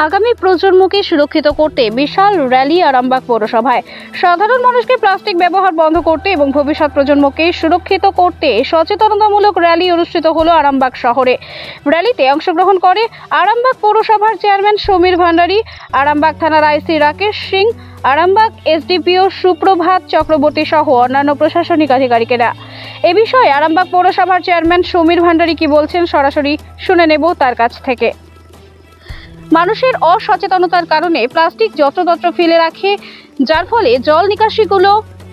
আগামী প্রজন্মকে সুরক্ষিত করতে বিশাল র্যালি আরামবাগ পৌরসভায়। সাধারণ মানুষকে প্লাস্টিক ব্যবহার বন্ধ করতে এবং ভবিষ্যৎ প্রজন্মকে সুরক্ষিত করতে সচেতনতামূলক র্যালি অনুষ্ঠিত হলো আরামবাগ শহরে। র্যালিতে অংশগ্রহণ করে আরামবাগ পৌরসভার চেয়ারম্যান সমীর ভান্ডারী, আরামবাগ থানার আইসি রাকেশ সিং, আরামবাগ এসডিপিও সুপ্রভাত চক্রবর্তী সহ অন্যান্য প্রশাসনিক আধিকারিকেরা। এ বিষয়ে আরামবাগ পৌরসভার চেয়ারম্যান সমীর ভান্ডারী কি বলছেন সরাসরি শুনে নেব তার কাছ থেকে। মানুষের অসচেতনতার কারণে প্লাস্টিক যত্রতত্র ফেলে রাখে, যার ফলে জল নিকাশিগুলো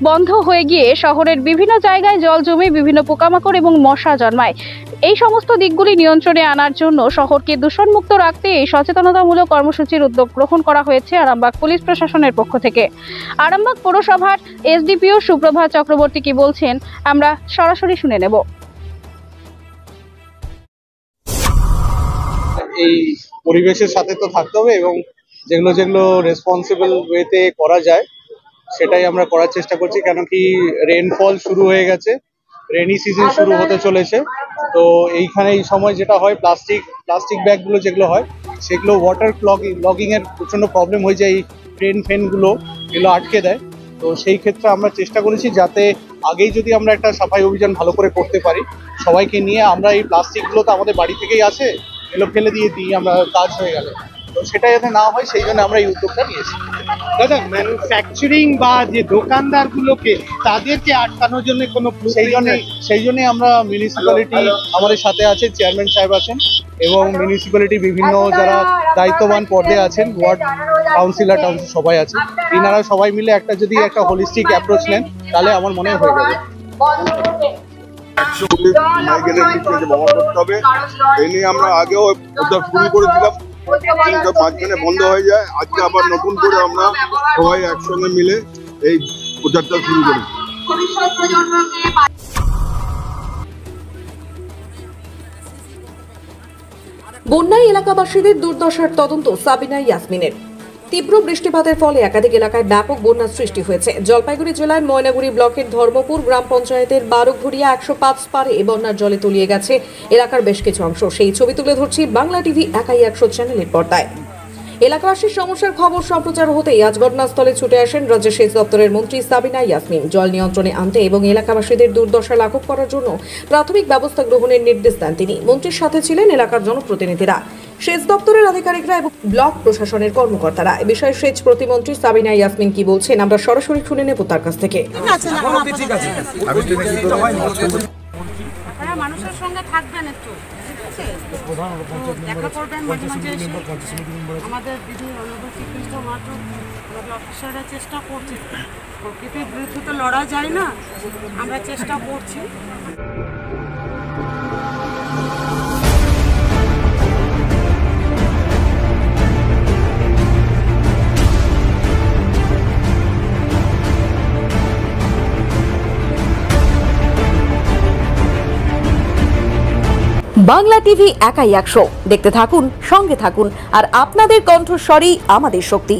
বন্ধ হয়ে গিয়ে শহরের বিভিন্ন জায়গায় জল জমে বিভিন্ন পোকামাকড় এবং মশা জন্মায়। এই সমস্ত দিকগুলি নিয়ন্ত্রণে আনার জন্য শহরকে দূষণমুক্ত রাখতে এই সচেতনতামূলক কর্মসূচির উদ্যোগ গ্রহণ করা হয়েছে আরামবাগ পুলিশ প্রশাসনের পক্ষ থেকে। আরামবাগ পৌরসভার এসডিপিও সুপ্রভাত চক্রবর্তী কি বলছেন আমরা সরাসরি শুনে নেব। এই পরিবেশের সাথে তো থাকতে হবে এবং যেগুলো যেগুলো রেসপন্সিবল ওয়েতে করা যায় সেটাই আমরা করার চেষ্টা করছি। কেন কি রেনফল শুরু হয়ে গেছে, রেনি সিজন শুরু হতে চলেছে। তো এইখানে এই সময় যেটা হয়, প্লাস্টিক ব্যাগগুলো যেগুলো হয় সেগুলো ওয়াটার ক্লগিং এর প্রচন্ড প্রবলেম হয়ে যায়, এই ট্রেন ফেনগুলো এগুলো আটকে দেয়। তো সেই ক্ষেত্রে আমরা চেষ্টা করেছি যাতে আগেই যদি আমরা একটা সাফাই অভিযান ভালো করে করতে পারি সবাইকে নিয়ে, আমরা এই প্লাস্টিকগুলো তো আমাদের বাড়ি থেকেই আছে, এগুলো ফেলে দিয়ে দিই আমরা, কাজ হয়ে গেলে। তো সেটা যাতে না হয় সেই জন্য আমরা এই উদ্যোগটা নিয়েছি। দাদা, ম্যানুফ্যাকচারিং বা যে দোকানদারগুলোকে তাদেরকে আটকানোর জন্য কোনো সেই জন্যই আমরা মিউনিসিপ্যালিটি আমাদের সাথে আছে, চেয়ারম্যান সাহেব আছেন এবং মিউনিসিপ্যালিটি বিভিন্ন যারা দায়িত্ববান পদে আছেন, ওয়ার্ড কাউন্সিলর সবাই আছে, এনারা সবাই মিলে যদি একটা হোলিস্টিক অ্যাপ্রোচ নেন তাহলে আমার মনে হয়ে যাবে। এই নিয়ে আমরা আগেও উদ্যোগ শুরু করেছিলাম, কিন্তু মাঝখানে বন্ধ হয়ে যায়। আজকে আবার নতুন করে আমরা সবাই একসঙ্গে মিলে এই প্রচারটা শুরু করি। বন্যায় এলাকাবাসীদের দুর্দশার তদন্ত সাবিনা ইয়াসমিনের। তীব্র বৃষ্টিপাতের ফলে একাধিক এলাকায় ব্যাপক বন্যার সৃষ্টি হয়েছে। জলপাইগুড়ি জেলার ময়নাগুড়ি ব্লকের ধর্মপুর গ্রাম পঞ্চায়েতের 12ঘড়িয়া 105 পারে বন্যার জলে তলিয়ে গেছে এলাকার বেশ কিছু অংশ। সেই ছবি তুলে ধরছি বাংলা টিভি একাই 100 চ্যানেলের পর্দায়। এলাকাবাসীর সমস্যার খবর সম্প্রচার হতেই আজ ঘটনাস্থলে ছুটে আসেন রাজ্যের সেচ দপ্তরের মন্ত্রী সাবিনা ইয়াসমিন। জল নিয়ন্ত্রণে আনতে এবং এলাকাবাসীদের দুর্দশা লাঘব করার জন্য প্রাথমিক ব্যবস্থা গ্রহণের নির্দেশ দেন তিনি। মন্ত্রীর সাথে ছিলেন এলাকার জনপ্রতিনিধিরা, সেচ দপ্তরের আধিকারিকরা এবং ব্লক প্রশাসনের কর্মকর্তারা। এ বিষয়ে সেচ প্রতিমন্ত্রী সাবিনা ইয়াসমিন কি বলছেন আমরা সরাসরি শুনে নেব তার কাছ থেকে। মানুষের সঙ্গে থাকবেন, একটু দেখা করবেন মাঝে মাঝে এসে। আমাদের বিভিন্ন চিকিৎসা অফিসাররা চেষ্টা করছে, প্রকৃতির বিরুদ্ধে তো লড়া যায় না, আমরা চেষ্টা করছি। বাংলা টিভি একাই 100 দেখতে থাকুন, সঙ্গে থাকুন, আর আপনাদের কণ্ঠস্বরই আমাদের শক্তি।